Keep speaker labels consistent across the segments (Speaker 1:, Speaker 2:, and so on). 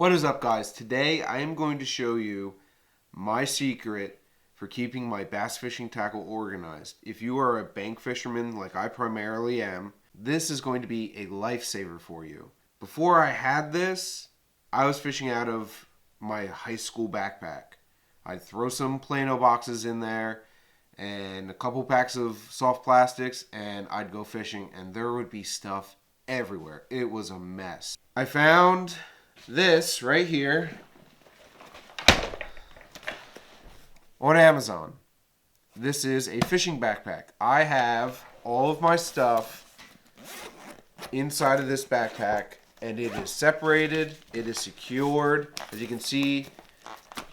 Speaker 1: What is up, guys? Today I am going to show you my secret for keeping my bass fishing tackle organized. If you are a bank fisherman like I primarily am, this is going to be a lifesaver for you. Before I had this, I was fishing out of my high school backpack. I'd throw some Plano boxes in there and a couple packs of soft plastics, and I'd go fishing, and there would be stuff everywhere. It was a mess. I found this right here on Amazon. This is a fishing backpack. I have all of my stuff inside of this backpack, and it is separated, it is secured. As you can see,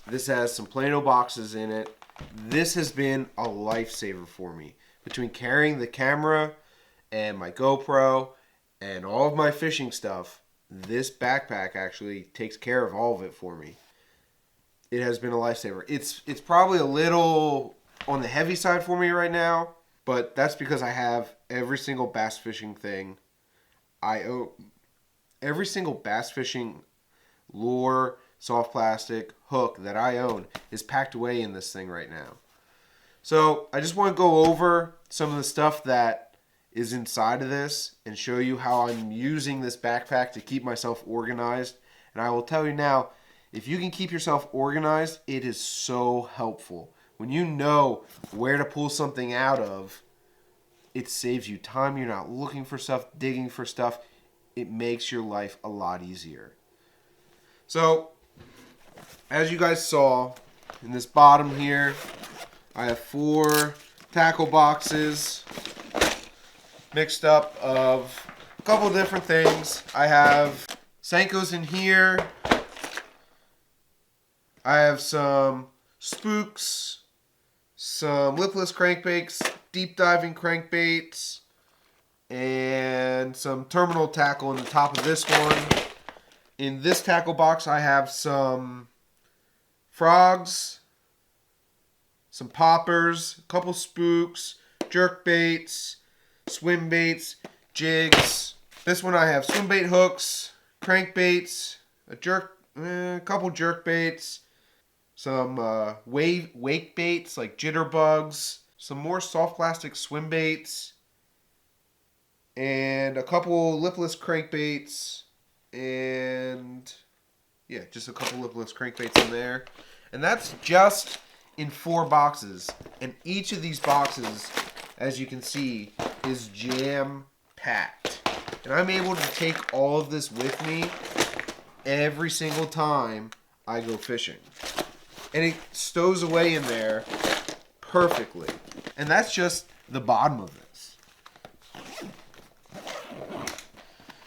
Speaker 1: this has some Plano boxes in it. This has been a lifesaver for me. Between carrying the camera and my GoPro and all of my fishing stuff, this backpack actually takes care of all of it for me. It has been a lifesaver. It's probably a little on the heavy side for me right now, but that's because I have every single bass fishing thing I own. Every single bass fishing lure, soft plastic, hook that I own is packed away in this thing right now. So I just want to go over some of the stuff that is inside of this and show you how I'm using this backpack to keep myself organized. And I will tell you now, if you can keep yourself organized, it is so helpful. When you know where to pull something out of, it saves you time. You're not looking for stuff, digging for stuff. It makes your life a lot easier. So, as you guys saw, in this bottom here, I have 4 tackle boxes mixed up of a couple different things. I have Senkos in here. I have some spooks, some lipless crankbaits, deep diving crankbaits, and some terminal tackle in the top of this one. In this tackle box, I have some frogs, some poppers, a couple spooks, jerk baits, swim baits, jigs. This one I have swim bait hooks, crankbaits, a couple jerk baits, some wake baits like jitterbugs, some more soft plastic swim baits, and a couple lipless crankbaits, and yeah, just a couple lipless crankbaits in there. And that's just in 4 boxes. And each of these boxes, as you can see, is jam-packed. And I'm able to take all of this with me every single time I go fishing. And it stows away in there perfectly. And that's just the bottom of this.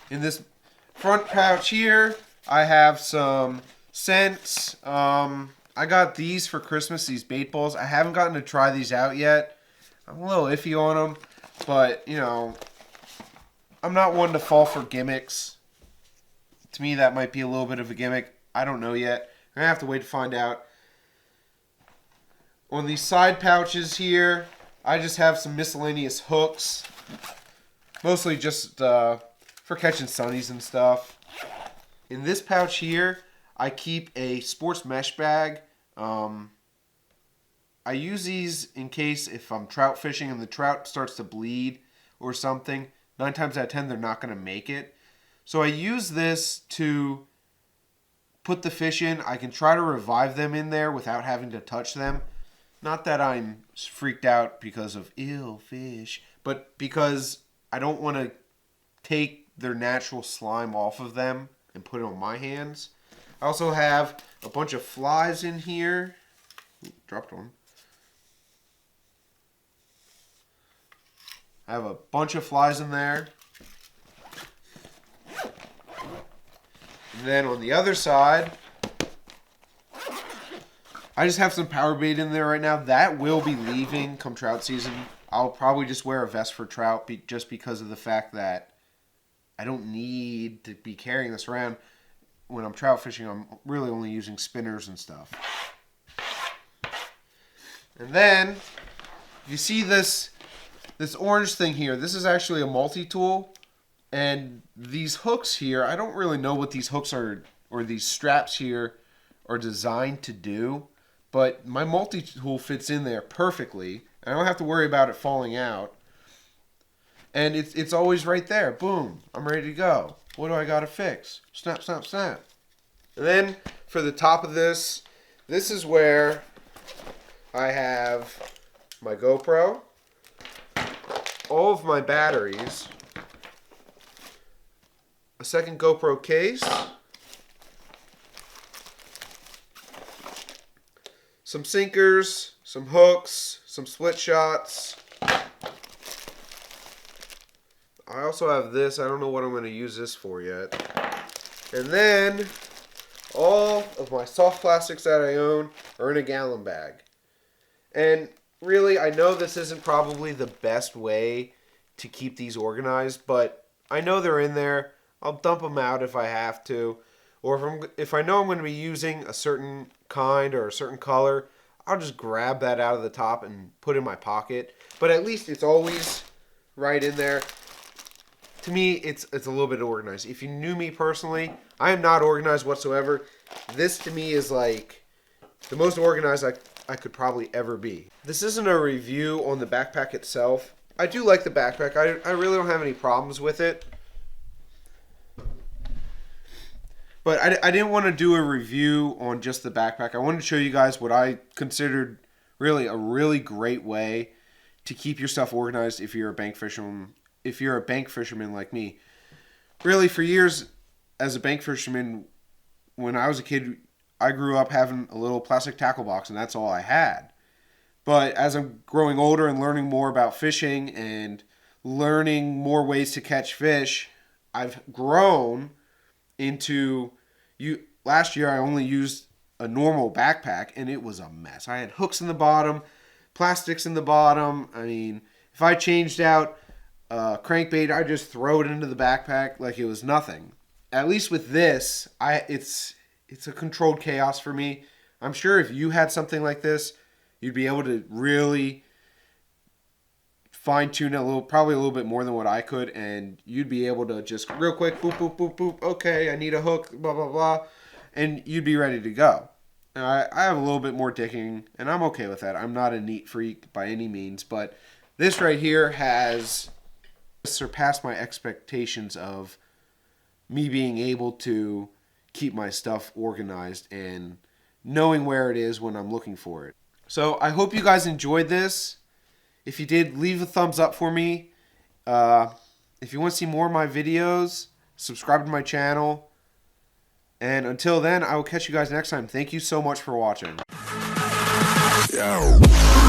Speaker 1: In this front pouch here, I have some scents. I got these for Christmas, these bait balls. I haven't gotten to try these out yet. I'm a little iffy on them, but, you know, I'm not one to fall for gimmicks. To me, that might be a little bit of a gimmick. I don't know yet. I'm going to have to wait to find out. On these side pouches here, I just have some miscellaneous hooks. Mostly just for catching sunnies and stuff. In this pouch here, I keep a sports mesh bag. I use these in case if I'm trout fishing and the trout starts to bleed or something. 9 times out of 10, they're not going to make it. So I use this to put the fish in. I can try to revive them in there without having to touch them. Not that I'm freaked out because of ill fish, but because I don't want to take their natural slime off of them and put it on my hands. I also have a bunch of flies in here. Ooh, dropped one. I have a bunch of flies in there. And then on the other side, I just have some power bait in there right now. That will be leaving come trout season. I'll probably just wear a vest for trout just because of the fact that I don't need to be carrying this around. When I'm trout fishing, I'm really only using spinners and stuff. And then, you see this orange thing here. This is actually a multi-tool. And these hooks here, I don't really know what these hooks are or these straps here are designed to do, but my multi-tool fits in there perfectly. I don't have to worry about it falling out. And it's always right there. Boom. I'm ready to go. What do I got to fix? Snap, snap, snap. And then for the top of this is where I have my GoPro, all of my batteries, a second GoPro case, some sinkers, some hooks, some split shots. I also have this. I don't know what I'm going to use this for yet. And then all of my soft plastics that I own are in a gallon bag. And really, I know this isn't probably the best way to keep these organized, but I know they're in there. I'll dump them out if I have to. Or if I know I'm going to be using a certain kind or a certain color, I'll just grab that out of the top and put it in my pocket. But at least it's always right in there. To me, it's a little bit organized. If you knew me personally, I am not organized whatsoever. This to me is like the most organized I could probably ever be. This isn't a review on the backpack itself. I do like the backpack. I really don't have any problems with it. But I didn't want to do a review on just the backpack. I wanted to show you guys what I considered really a really great way to keep your stuff organized if you're a bank fisherman. If you're a bank fisherman like me. Really, for years as a bank fisherman, when I was a kid, I grew up having a little plastic tackle box, and that's all I had. But as I'm growing older and learning more about fishing and learning more ways to catch fish, I've grown into... Last year, I only used a normal backpack, and it was a mess. I had hooks in the bottom, plastics in the bottom. I mean, if I changed out crankbait, I just throw it into the backpack like it was nothing. At least with this, it's a controlled chaos for me. I'm sure if you had something like this, you'd be able to really fine-tune it probably a little bit more than what I could, and you'd be able to just real quick, boop, boop, boop, boop, okay, I need a hook, blah, blah, blah, and you'd be ready to go. Now, I have a little bit more digging, and I'm okay with that. I'm not a neat freak by any means, but this right here has surpassed my expectations of me being able to keep my stuff organized and knowing where it is when I'm looking for it. So I hope you guys enjoyed this. If you did, leave a thumbs up for me. If you want to see more of my videos, subscribe to my channel. And until then, I will catch you guys next time. Thank you so much for watching. Yo.